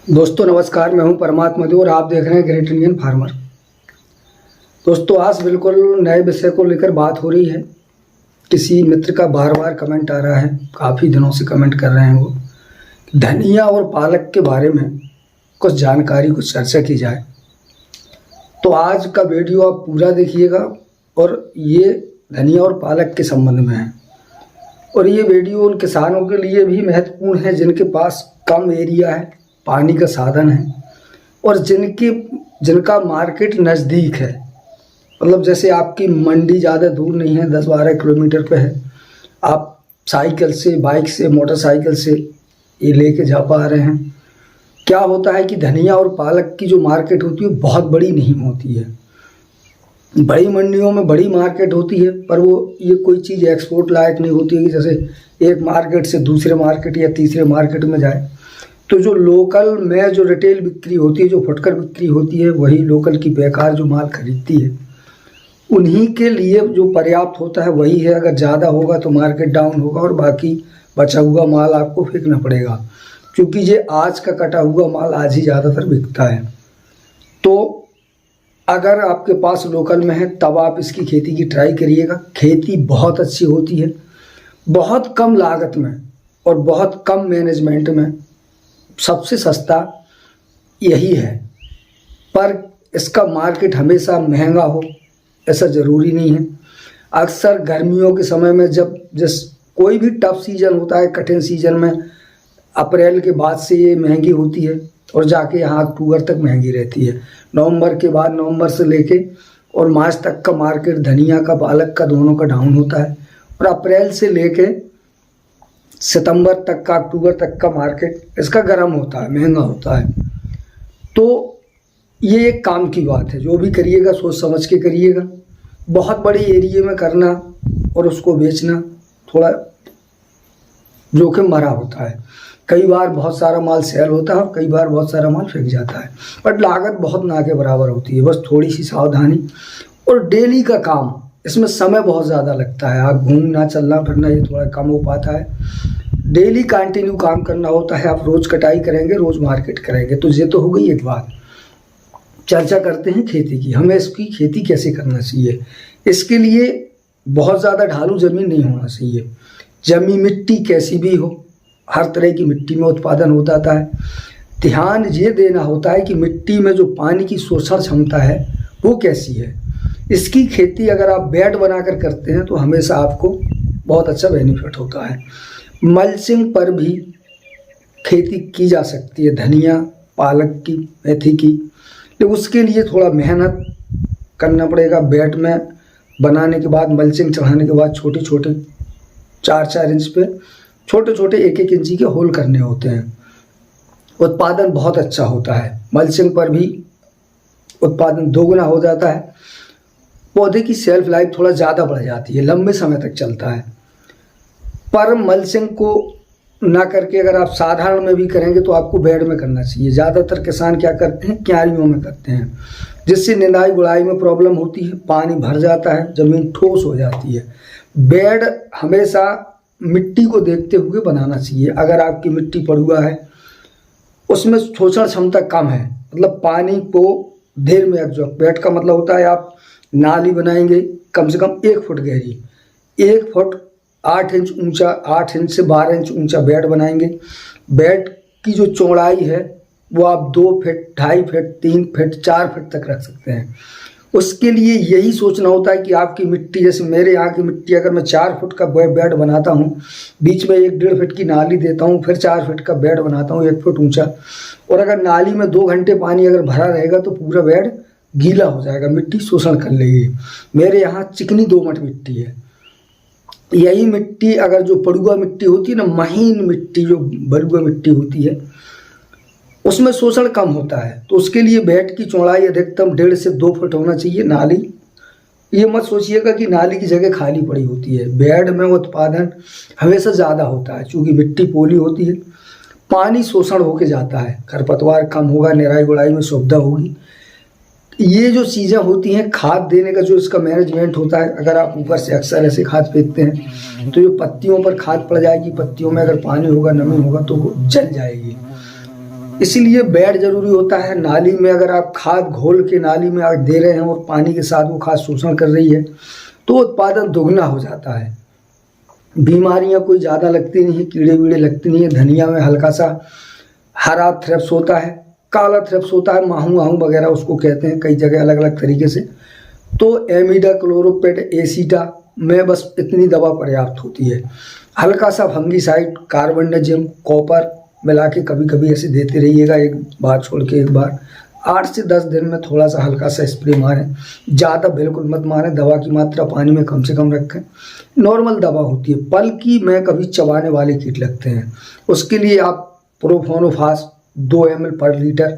दोस्तों नमस्कार, मैं हूं परमात्मा देव और आप देख रहे हैं ग्रेट इंडियन फार्मर। दोस्तों आज बिल्कुल नए विषय को लेकर बात हो रही है। किसी मित्र का बार बार कमेंट आ रहा है, काफ़ी दिनों से कमेंट कर रहे हैं वो, धनिया और पालक के बारे में कुछ जानकारी, कुछ चर्चा की जाए। तो आज का वीडियो आप पूरा देखिएगा और ये धनिया और पालक के संबंध में है। और ये वीडियो उन किसानों के लिए भी महत्वपूर्ण है जिनके पास कम एरिया है, पानी का साधन है और जिनका मार्केट नज़दीक है। मतलब जैसे आपकी मंडी ज़्यादा दूर नहीं है, 10-12 किलोमीटर पे है, आप साइकिल से, बाइक से, मोटरसाइकिल से ये लेके जा पा रहे हैं। क्या होता है कि धनिया और पालक की जो मार्केट होती है बहुत बड़ी नहीं होती है। बड़ी मंडियों में बड़ी मार्केट होती है, पर वो ये कोई चीज़ एक्सपोर्ट लायक नहीं होती है कि जैसे एक मार्केट से दूसरे मार्केट या तीसरे मार्केट में जाए। तो जो लोकल में जो रिटेल बिक्री होती है, जो फुटकर बिक्री होती है, वही लोकल की बेकार जो माल खरीदती है, उन्हीं के लिए जो पर्याप्त होता है वही है। अगर ज़्यादा होगा तो मार्केट डाउन होगा और बाकी बचा हुआ माल आपको फेंकना पड़ेगा, क्योंकि ये आज का कटा हुआ माल आज ही ज़्यादातर बिकता है। तो अगर आपके पास लोकल में है तब आप इसकी खेती की ट्राई करिएगा। खेती बहुत अच्छी होती है, बहुत कम लागत में और बहुत कम मैनेजमेंट में सबसे सस्ता यही है। पर इसका मार्केट हमेशा महंगा हो ऐसा ज़रूरी नहीं है। अक्सर गर्मियों के समय में जिस कोई भी टफ सीज़न होता है, कठिन सीज़न में, अप्रैल के बाद से ये महंगी होती है और जाके यहाँ अक्टूबर तक महंगी रहती है। नवंबर के बाद, नवंबर से लेके और मार्च तक का मार्केट धनिया का, पालक का, दोनों का डाउन होता है। और अप्रैल से लेके सितंबर तक का, अक्टूबर तक का मार्केट इसका गर्म होता है, महंगा होता है। तो ये एक काम की बात है, जो भी करिएगा सोच समझ के करिएगा। बहुत बड़ी एरिया में करना और उसको बेचना थोड़ा जोखिम भरा होता है। कई बार बहुत सारा माल सेल होता है और कई बार बहुत सारा माल फेंक जाता है, बट लागत बहुत ना के बराबर होती है। बस थोड़ी सी सावधानी और डेली का काम, इसमें समय बहुत ज़्यादा लगता है। आप घूमना, चलना फिरना ये थोड़ा कम हो पाता है। डेली कंटिन्यू काम करना होता है। आप रोज़ कटाई करेंगे, रोज़ मार्केट करेंगे। तो ये तो हो गई एक बात। चर्चा करते हैं खेती की। हमें इसकी खेती कैसे करना चाहिए। इसके लिए बहुत ज़्यादा ढालू ज़मीन नहीं होना चाहिए। जमी मिट्टी कैसी भी हो, हर तरह की मिट्टी में उत्पादन हो जाता है। ध्यान ये देना होता है कि मिट्टी में जो पानी की शोषण क्षमता है वो कैसी है। इसकी खेती अगर आप बेड बनाकर करते हैं तो हमेशा आपको बहुत अच्छा बेनिफिट होता है। मल्चिंग पर भी खेती की जा सकती है, धनिया, पालक की, मेथी की, लेकिन उसके लिए थोड़ा मेहनत करना पड़ेगा। बेड में बनाने के बाद, मल्चिंग चढ़ाने के बाद छोटे छोटे 4-4 इंच पे छोटे छोटे 1-1 इंची के होल करने होते हैं। उत्पादन बहुत अच्छा होता है। मल्चिंग पर भी उत्पादन दोगुना हो जाता है। पौधे की सेल्फ लाइफ थोड़ा ज़्यादा बढ़ जाती है, लंबे समय तक चलता है। पर मल्चिंग को ना करके अगर आप साधारण में भी करेंगे तो आपको बेड में करना चाहिए। ज़्यादातर किसान क्या करते हैं, क्यारियों में करते हैं, जिससे निंदाई गुड़ाई में प्रॉब्लम होती है, पानी भर जाता है, ज़मीन ठोस हो जाती है। बेड हमेशा मिट्टी को देखते हुए बनाना चाहिए। अगर आपकी मिट्टी पड़ुआ है, उसमें शोषण क्षमता कम है, मतलब पानी को देर में एब्जॉर्ब। बेड का मतलब होता है आप नाली बनाएंगे कम से कम 1 फुट गहरी, 1 फुट 8 इंच ऊंचा, 8 इंच से 12 इंच ऊंचा बेड बनाएंगे। बेड की जो चौड़ाई है वो आप 2 फीट, 2.5 फीट, 3 फीट, 4 फीट तक रख सकते हैं। उसके लिए यही सोचना होता है कि आपकी मिट्टी, जैसे मेरे यहाँ की मिट्टी, अगर मैं 4 फुट का बेड बनाता हूँ, बीच में 1-1.5 फीट की नाली देता हूँ, फिर 4 फीट का बेड बनाता हूँ 1 फुट ऊंचा, और अगर नाली में 2 घंटे पानी अगर भरा रहेगा तो पूरा बेड गीला हो जाएगा, मिट्टी शोषण कर लेगी। मेरे यहाँ चिकनी दोमट मिट्टी है। यही मिट्टी अगर जो पड़ुआ मिट्टी होती है ना, महीन मिट्टी जो बलुआ मिट्टी होती है, उसमें शोषण कम होता है। तो उसके लिए बेड की चौड़ाई अधिकतम 1.5 से 2 फुट होना चाहिए। नाली, ये मत सोचिएगा कि नाली की जगह खाली पड़ी होती है। बेड में उत्पादन हमेशा ज़्यादा होता है, चूँकि मिट्टी पोली होती है, पानी शोषण होके जाता है, खरपतवार कम होगा, निराई गुड़ाई में सुविधा होगी। ये जो चीज़ें होती हैं, खाद देने का जो इसका मैनेजमेंट होता है, अगर आप ऊपर से अक्सर ऐसे खाद फेंकते हैं तो ये पत्तियों पर खाद पड़ जाएगी, पत्तियों में अगर पानी होगा, नमी होगा तो वो जल जाएगी। इसीलिए बेड जरूरी होता है। नाली में अगर आप खाद घोल के नाली में आप दे रहे हैं और पानी के साथ वो खाद शोषण कर रही है तो उत्पादन दुगना हो जाता है। बीमारियां कोई ज़्यादा लगती नहीं है, कीड़े वीड़े लगते नहीं है। धनिया में हल्का सा हरा थ्रिप्स होता है, काला थ्रिप्स होता है, माहू आहू वगैरह उसको कहते हैं कई जगह अलग अलग तरीके से। तो एमिडा क्लोरोपेट एसीटा में बस इतनी दवा पर्याप्त होती है। हल्का सा फंगीसाइड कार्बेंडाजिम कॉपर मिला के कभी कभी ऐसे देते रहिएगा, एक बार छोड़ के एक बार। 8 से 10 दिन में थोड़ा सा हल्का सा स्प्रे मारें, ज़्यादा बिल्कुल मत मारें। दवा की मात्रा पानी में कम से कम रखें। नॉर्मल दवा होती है। पल्की में कभी चबाने वाले कीट लगते हैं, उसके लिए आप प्रोफोनोफास 2 ml पर लीटर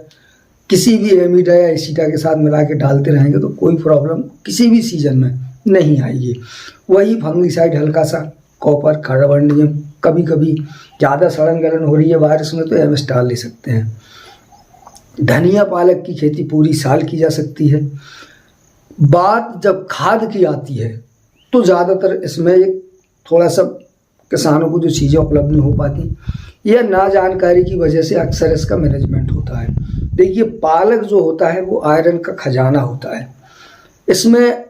किसी भी एमिडा या एसीटा के साथ मिला के डालते रहेंगे तो कोई प्रॉब्लम किसी भी सीजन में नहीं आएगी। वही फंगीसाइड हल्का सा कॉपर कार्बेंडाजिम, कभी कभी ज़्यादा सड़न गलन हो रही है बारिश में तो एमएस डाल ले सकते हैं। धनिया पालक की खेती पूरी साल की जा सकती है। बात जब खाद की आती है तो ज़्यादातर इसमें एक थोड़ा सा किसानों को जो चीज़ें उपलब्ध नहीं हो पाती या ना जानकारी की वजह से अक्सर इसका मैनेजमेंट होता है। देखिए, पालक जो होता है वो आयरन का खजाना होता है। इसमें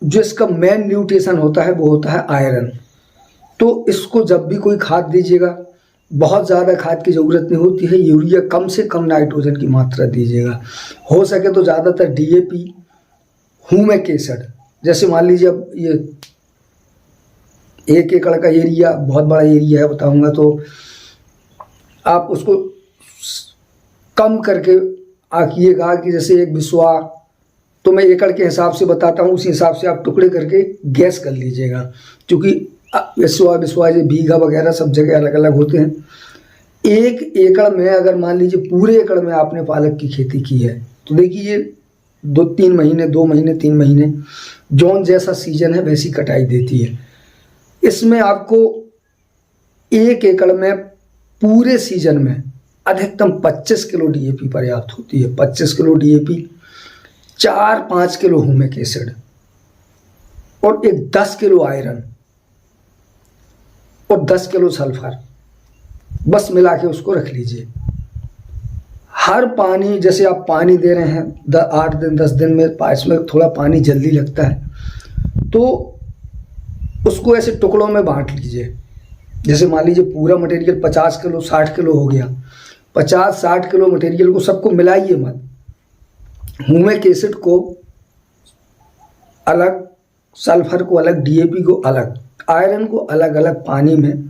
जो इसका मेन न्यूट्रिशन होता है वो होता है आयरन। तो इसको जब भी कोई खाद दीजिएगा, बहुत ज़्यादा खाद की ज़रूरत नहीं होती है। यूरिया कम से कम नाइट्रोजन की मात्रा दीजिएगा। हो सके तो ज़्यादातर डीएपी, ह्यूमिक एसिड। जैसे मान लीजिए अब ये 1 एकड़ का एरिया बहुत बड़ा एरिया है बताऊंगा, तो आप उसको कम करके आकिएगा कि जैसे 1 बिस्वा, तो मैं एकड़ के हिसाब से बताता हूँ, उसी हिसाब से आप टुकड़े करके गैस कर लीजिएगा। क्योंकि बिस्वा ये बीघा वगैरह सब जगह अलग अलग होते हैं। 1 एकड़ में अगर मान लीजिए पूरे एकड़ में आपने पालक की खेती की है तो देखिए ये 2-3 महीने 2 महीने 3 महीने जौन जैसा सीजन है वैसी कटाई देती है। इसमें आपको 1 एकड़ में पूरे सीजन में अधिकतम 25 किलो डीएपी पर्याप्त होती है। 25 kilo DAP, 4-5 kilo humic acid और 10 किलो आयरन और 10 किलो सल्फर, बस मिला के उसको रख लीजिए। हर पानी, जैसे आप पानी दे रहे हैं 8 दिन 10 दिन में, इसमें थोड़ा पानी जल्दी लगता है तो उसको ऐसे टुकड़ों में बांट लीजिए। जैसे मान लीजिए पूरा मटेरियल 50 किलो 60 किलो हो गया, 50-60 किलो मटेरियल को सबको मिलाइए मत। ह्यूमिक एसिड को अलग, सल्फर को अलग, डीएपी को अलग, आयरन को अलग अलग पानी में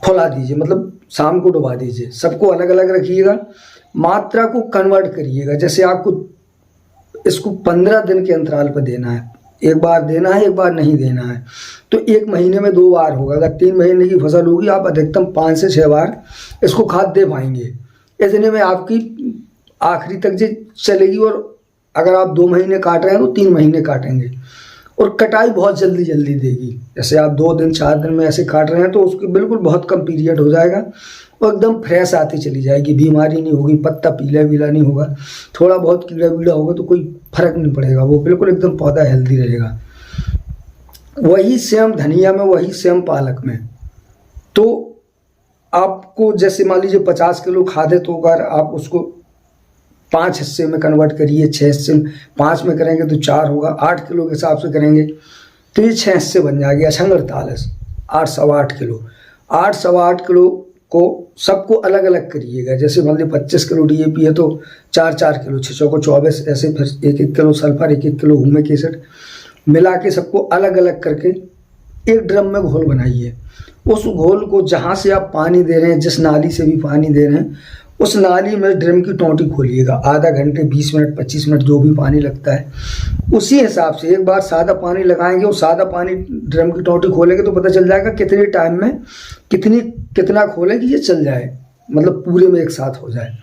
फुला दीजिए, मतलब शाम को डुबा दीजिए। सबको अलग अलग रखिएगा, मात्रा को कन्वर्ट करिएगा। जैसे आपको इसको 15 दिन के अंतराल पर देना है, एक बार देना है, एक बार नहीं देना है, तो 1 महीने में 2 बार होगा। अगर 3 महीने की फसल होगी आप अधिकतम 5 से 6 बार इसको खाद दे पाएंगे। इतने में आपकी आखिरी तक जो चलेगी। और अगर आप 2 महीने काट रहे हैं तो 3 महीने काटेंगे और कटाई बहुत जल्दी जल्दी देगी। जैसे आप 2 दिन 4 दिन में ऐसे काट रहे हैं तो उसकी बिल्कुल बहुत कम पीरियड हो जाएगा और एकदम फ्रेश आती चली जाएगी। बीमारी नहीं होगी, पत्ता पीला वीला नहीं होगा, थोड़ा बहुत कीड़ा वीड़ा होगा तो कोई फर्क नहीं पड़ेगा, वो बिल्कुल एकदम पौधा हेल्दी रहेगा। वही सेम धनिया में, वही सेम पालक में। तो आपको जैसे मान लीजिए 50 किलो खाद है तो अगर आप उसको 5 हिस्से में कन्वर्ट करिए, 6 हिस्से में, 5 में करेंगे तो 4 होगा, 8 किलो के हिसाब से करेंगे तो ये 6 हिस्से बन जाएगी। 48 8 सवा 8 किलो, 8 सवा 8 किलो को सबको अलग अलग करिएगा। जैसे मान लीजिए 25 किलो डीएपी है तो 4-4 किलो, 6 को 24, ऐसे फिर 1-1 kilo sulphur, 1-1 kilo humic acid मिला के सबको अलग अलग करके एक ड्रम में घोल बनाइए। उस घोल को जहाँ से आप पानी दे रहे हैं, जिस नाली से भी पानी दे रहे हैं, उस नाली में ड्रम की टोंटी खोलिएगा। आधा घंटे 20 मिनट 25 मिनट जो भी पानी लगता है उसी हिसाब से एक बार सादा पानी लगाएंगे और सादा पानी ड्रम की टोंटी खोलेंगे तो पता चल जाएगा कितने टाइम में कितना खोलें कि ये चल जाए, मतलब पूरे में एक साथ हो जाए।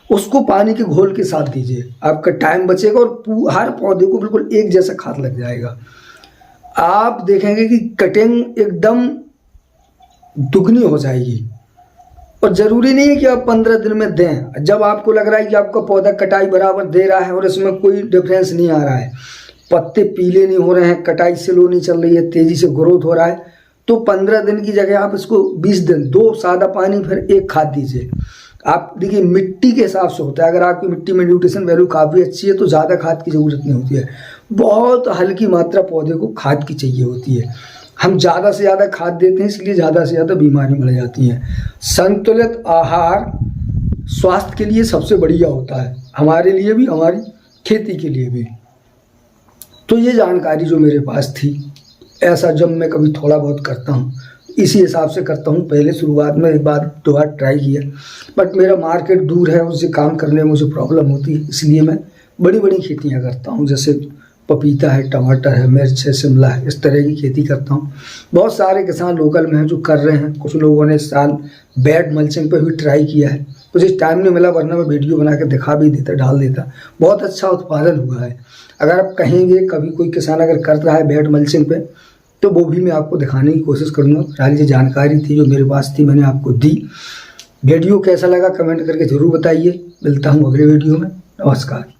उसको पानी के घोल के साथ दीजिए, आपका टाइम बचेगा और हर पौधे को बिल्कुल एक जैसा खाद लग जाएगा। आप देखेंगे कि कटिंग एकदम दुगनी हो जाएगी। और ज़रूरी नहीं है कि आप 15 दिन में दें। जब आपको लग रहा है कि आपका पौधा कटाई बराबर दे रहा है और इसमें कोई डिफरेंस नहीं आ रहा है, पत्ते पीले नहीं हो रहे हैं, कटाई स्लो नहीं चल रही है, तेज़ी से ग्रोथ हो रहा है, तो 15 दिन की जगह आप इसको 20 दिन 2 सादा पानी फिर 1 खाद दीजिए। आप देखिए मिट्टी के हिसाब से होता है। अगर आपकी मिट्टी में न्यूट्रिशन वैल्यू काफ़ी अच्छी है तो ज़्यादा खाद की ज़रूरत नहीं होती है, बहुत हल्की मात्रा पौधे को खाद की चाहिए होती है। हम ज़्यादा से ज़्यादा खाद देते हैं, इसलिए ज़्यादा से ज़्यादा बीमारी बढ़ जाती हैं। संतुलित आहार स्वास्थ्य के लिए सबसे बढ़िया होता है, हमारे लिए भी, हमारी खेती के लिए भी। तो ये जानकारी जो मेरे पास थी, ऐसा जब मैं कभी थोड़ा बहुत करता हूँ इसी हिसाब से करता हूँ। पहले शुरुआत में एक बार 2 बार ट्राई किया, बट मेरा मार्केट दूर है, उससे काम करने में मुझे प्रॉब्लम होती है, इसलिए मैं बड़ी बड़ी खेतियाँ करता हूँ, जैसे पपीता है, टमाटर है, मिर्च है, शिमला है, इस तरह की खेती करता हूँ। बहुत सारे किसान लोकल में हैं जो कर रहे हैं। कुछ लोगों ने इस साल बेड मल्चिंग पर भी ट्राई किया है, मुझे टाइम नहीं मिला, वरना मैं वीडियो बना के दिखा भी देता, डाल देता। बहुत अच्छा उत्पादन हुआ है। अगर आप कहेंगे कभी कोई किसान अगर कर रहा है बेड मल्चिंग पे, तो वो भी मैं आपको दिखाने की कोशिश करूँगा। फिलहाल ये जानकारी थी जो मेरे पास थी, मैंने आपको दी। वीडियो कैसा लगा कमेंट करके ज़रूर बताइए। मिलता हूँ अगले वीडियो में। नमस्कार।